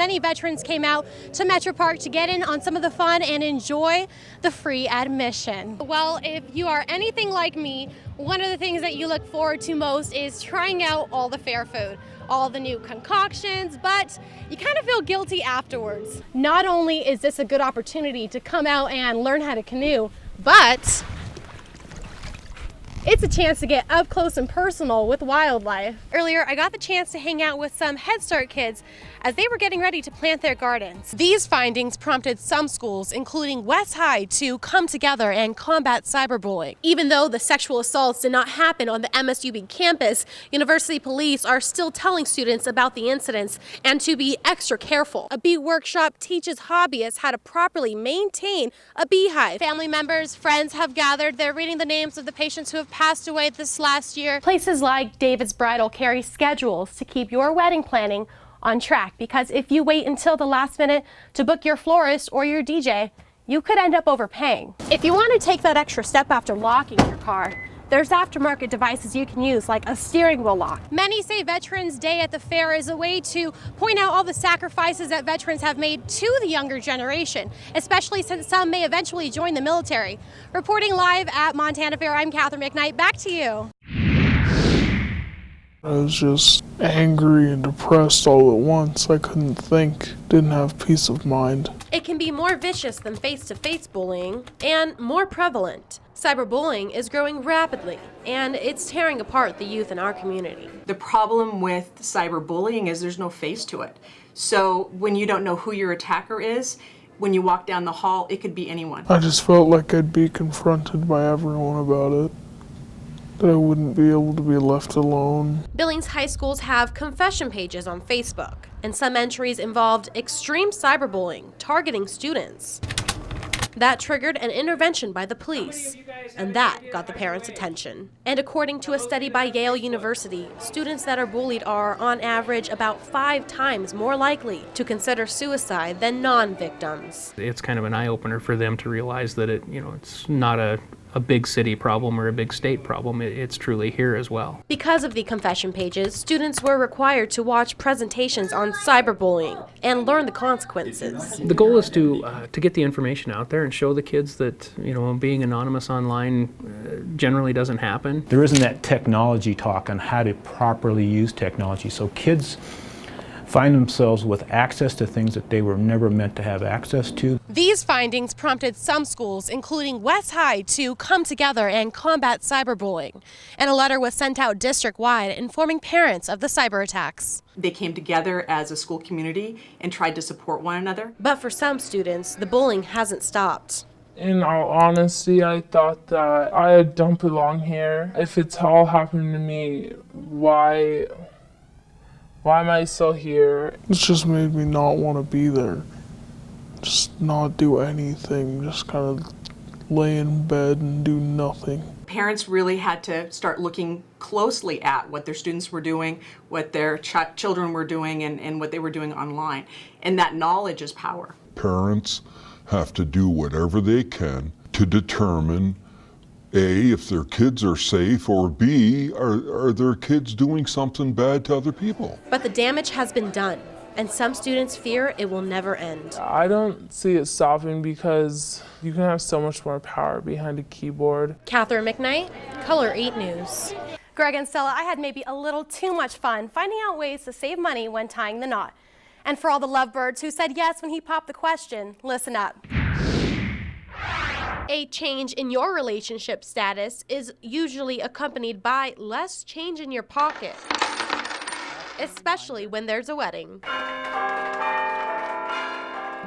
Many veterans came out to Metro Park to get in on some of the fun and enjoy the free admission. Well, if you are anything like me, one of the things that you look forward to most is trying out all the fair food, all the new concoctions, but you kind of feel guilty afterwards. Not only is this a good opportunity to come out and learn how to canoe, but it's a chance to get up close and personal with wildlife. Earlier, I got the chance to hang out with some Head Start kids as they were getting ready to plant their gardens. These findings prompted some schools, including West High, to come together and combat cyberbullying. Even though the sexual assaults did not happen on the MSUB campus, university police are still telling students about the incidents and to be extra careful. A bee workshop teaches hobbyists how to properly maintain a beehive. Family members, friends have gathered. They're reading the names of the patients who have passed away this last year. Places like David's Bridal carry schedules to keep your wedding planning on track, because if you wait until the last minute to book your florist or your DJ, you could end up overpaying. If you want to take that extra step after locking your car, there's aftermarket devices you can use, like a steering wheel lock. Many say Veterans Day at the fair is a way to point out all the sacrifices that veterans have made to the younger generation, especially since some may eventually join the military. Reporting live at Montana Fair, I'm Katharine MacKnight. Back to you. I was just angry and depressed all at once. I couldn't think, didn't have peace of mind. It can be more vicious than face-to-face bullying and more prevalent. Cyberbullying is growing rapidly, and it's tearing apart the youth in our community. The problem with cyberbullying is there's no face to it. So when you don't know who your attacker is, when you walk down the hall, it could be anyone. I just felt like I'd be confronted by everyone about it, that I wouldn't be able to be left alone. Billings high schools have confession pages on Facebook, and some entries involved extreme cyberbullying targeting students. That triggered an intervention by the police, and that got the parents' attention. And according to a study by Yale University, students that are bullied are, on average, about 5 times more likely to consider suicide than non-victims. It's kind of an eye-opener for them to realize that it's not a big city problem or a big state problem. It's truly here as well. Because of the confession pages, students were required to watch presentations on cyberbullying and learn the consequences. The goal is to get the information out there and show the kids that being anonymous online generally doesn't happen. There isn't that technology talk on how to properly use technology, so kids find themselves with access to things that they were never meant to have access to. These findings prompted some schools, including West High, to come together and combat cyberbullying. And a letter was sent out district-wide informing parents of the cyber attacks. They came together as a school community and tried to support one another. But for some students, the bullying hasn't stopped. In all honesty, I thought that I don't belong here. If it's all happening to me, why am I still here? It's just made me not want to be there. Just not do anything, just kind of lay in bed and do nothing. Parents really had to start looking closely at what their students were doing, what their children were doing, and what they were doing online. And that knowledge is power. Parents have to do whatever they can to determine A, if their kids are safe, or B, are their kids doing something bad to other people? But the damage has been done, and some students fear it will never end. I don't see it stopping because you can have so much more power behind a keyboard. Katharine MacKnight, Color 8 News. Greg and Stella, I had maybe a little too much fun finding out ways to save money when tying the knot. And for all the lovebirds who said yes when he popped the question, listen up. A change in your relationship status is usually accompanied by less change in your pocket, especially when there's a wedding.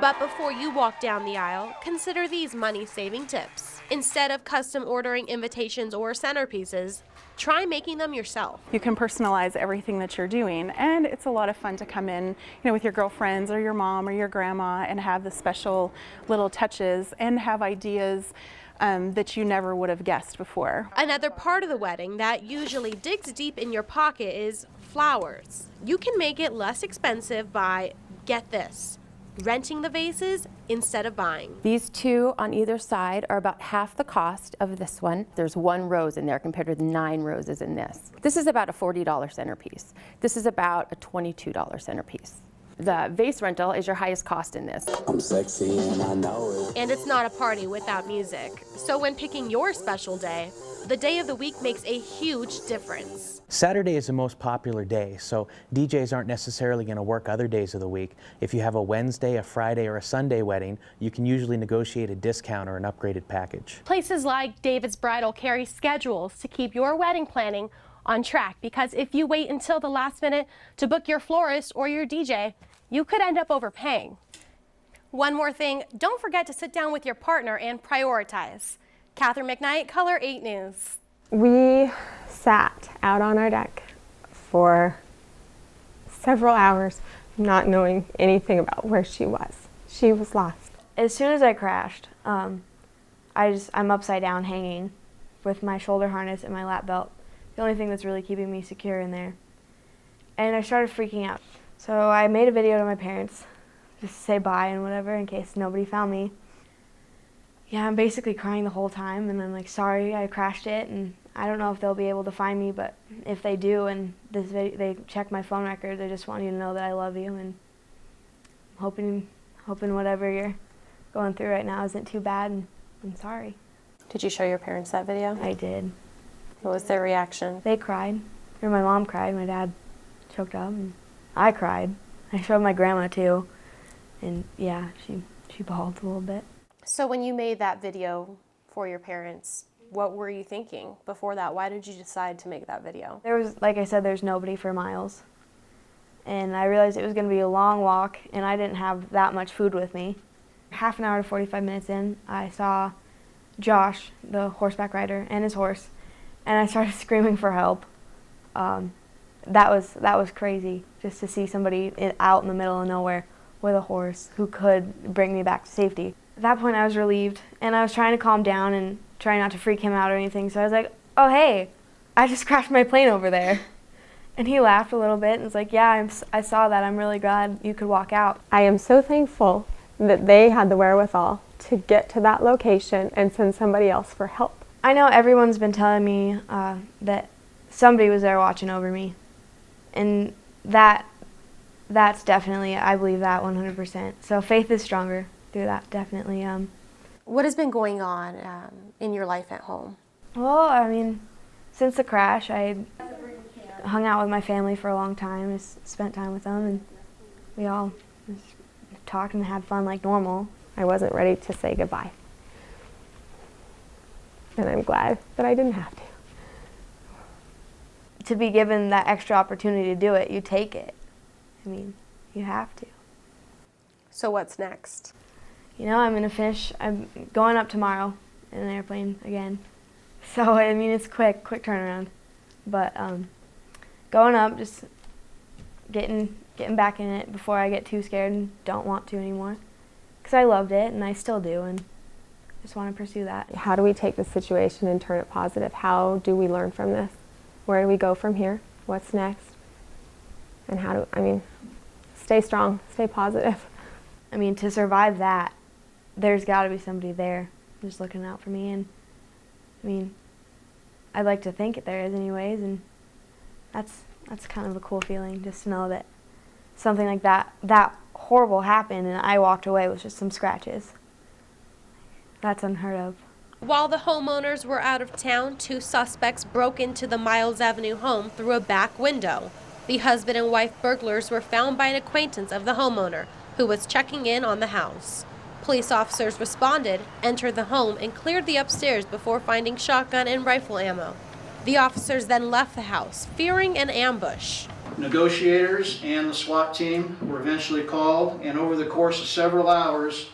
But before you walk down the aisle, consider these money-saving tips. Instead of custom ordering invitations or centerpieces, try making them yourself. You can personalize everything that you're doing, and it's a lot of fun to come in, with your girlfriends or your mom or your grandma and have the special little touches and have ideas that you never would have guessed before. Another part of the wedding that usually digs deep in your pocket is flowers. You can make it less expensive by, get this, renting the vases instead of buying. These 2 on either side are about half the cost of this one. There's 1 rose in there compared to the 9 roses in this. This is about a $40 centerpiece. This is about a $22 centerpiece. The vase rental is your highest cost in this. I'm sexy and I know it. And it's not a party without music. So when picking your special day, the day of the week makes a huge difference. Saturday is the most popular day, so DJs aren't necessarily going to work other days of the week. If you have a Wednesday, a Friday, or a Sunday wedding, you can usually negotiate a discount or an upgraded package. Places like David's Bridal carry schedules to keep your wedding planning on track, because if you wait until the last minute to book your florist or your DJ, you could end up overpaying. One more thing, don't forget to sit down with your partner and prioritize. Katharine MacKnight, Color 8 News. We sat out on our deck for several hours not knowing anything about where she was. She was lost. As soon as I crashed, I'm upside down hanging with my shoulder harness and my lap belt. The only thing that's really keeping me secure in there. And I started freaking out. So I made a video to my parents just to say bye and whatever in case nobody found me. Yeah, I'm basically crying the whole time, and I'm like, sorry, I crashed it, and I don't know if they'll be able to find me, but if they do and they check my phone records, I just want you to know that I love you, and I'm hoping whatever you're going through right now isn't too bad, and I'm sorry. Did you show your parents that video? I did. What was their reaction? They cried. Or my mom cried, my dad choked up, and I cried. I showed my grandma too, and yeah, she bawled a little bit. So when you made that video for your parents, what were you thinking before that? Why did you decide to make that video? There was, like I said, there's nobody for miles. And I realized it was going to be a long walk, and I didn't have that much food with me. Half an hour to 45 minutes in, I saw Josh, the horseback rider, and his horse, and I started screaming for help. That was crazy, just to see somebody out in the middle of nowhere with a horse who could bring me back to safety. At that point, I was relieved, and I was trying to calm down and try not to freak him out or anything, so I was like, oh, hey, I just crashed my plane over there. And he laughed a little bit and was like, yeah, I saw that. I'm really glad you could walk out. I am so thankful that they had the wherewithal to get to that location and send somebody else for help. I know everyone's been telling me that somebody was there watching over me, and that's definitely, I believe that 100%. So faith is stronger through that, definitely. What has been going on in your life at home? Well, I mean, since the crash, I hung out with my family for a long time, just spent time with them, and we all just talked and had fun like normal. I wasn't ready to say goodbye. And I'm glad that I didn't have to. To be given that extra opportunity to do it, you take it. I mean, you have to. So what's next? You know, I'm going up tomorrow in an airplane again. So, I mean, it's quick turnaround. But going up, just getting back in it before I get too scared and don't want to anymore. Because I loved it, and I still do, and just want to pursue that. How do we take this situation and turn it positive? How do we learn from this? Where do we go from here? What's next? And stay strong, stay positive. I mean, to survive that, there's got to be somebody there just looking out for me, and I mean, I'd like to think there is anyways, and that's kind of a cool feeling, just to know that something like that horrible happened and I walked away with just some scratches. That's unheard of. While the homeowners were out of town, 2 suspects broke into the Miles Avenue home through a back window. The husband and wife burglars were found by an acquaintance of the homeowner, who was checking in on the house. Police officers responded, entered the home, and cleared the upstairs before finding shotgun and rifle ammo. The officers then left the house, fearing an ambush. Negotiators and the SWAT team were eventually called, and over the course of several hours,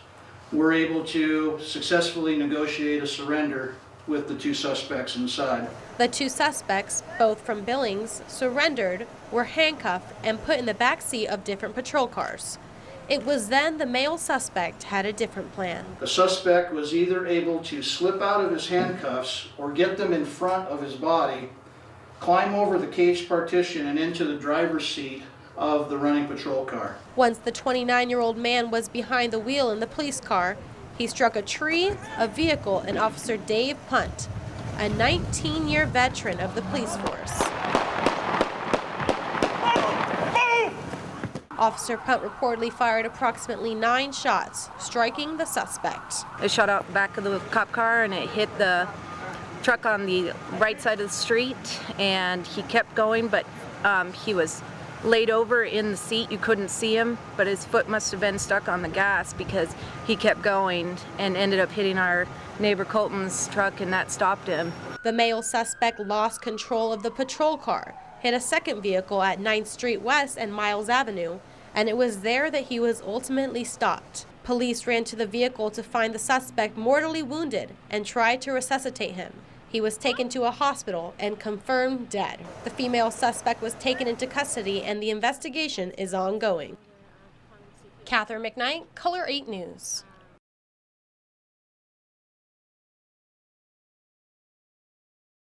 were able to successfully negotiate a surrender with the 2 suspects inside. The 2 suspects, both from Billings, surrendered, were handcuffed, and put in the back seat of different patrol cars. It was then the male suspect had a different plan. The suspect was either able to slip out of his handcuffs or get them in front of his body, climb over the cage partition and into the driver's seat of the running patrol car. Once the 29-year-old man was behind the wheel in the police car, he struck a tree, a vehicle, and Officer Dave Punt, a 19-year veteran of the police force. Officer Punt reportedly fired approximately 9 shots, striking the suspect. It shot out the back of the cop car and it hit the truck on the right side of the street, and he kept going, but he was laid over in the seat. You couldn't see him, but his foot must have been stuck on the gas because he kept going and ended up hitting our neighbor Colton's truck, and that stopped him. The male suspect lost control of the patrol car, hit a second vehicle at 9th Street West and Miles Avenue, and it was there that he was ultimately stopped. Police ran to the vehicle to find the suspect mortally wounded and tried to resuscitate him. He was taken to a hospital and confirmed dead. The female suspect was taken into custody and the investigation is ongoing. Katharine MacKnight, KOLR 8 News.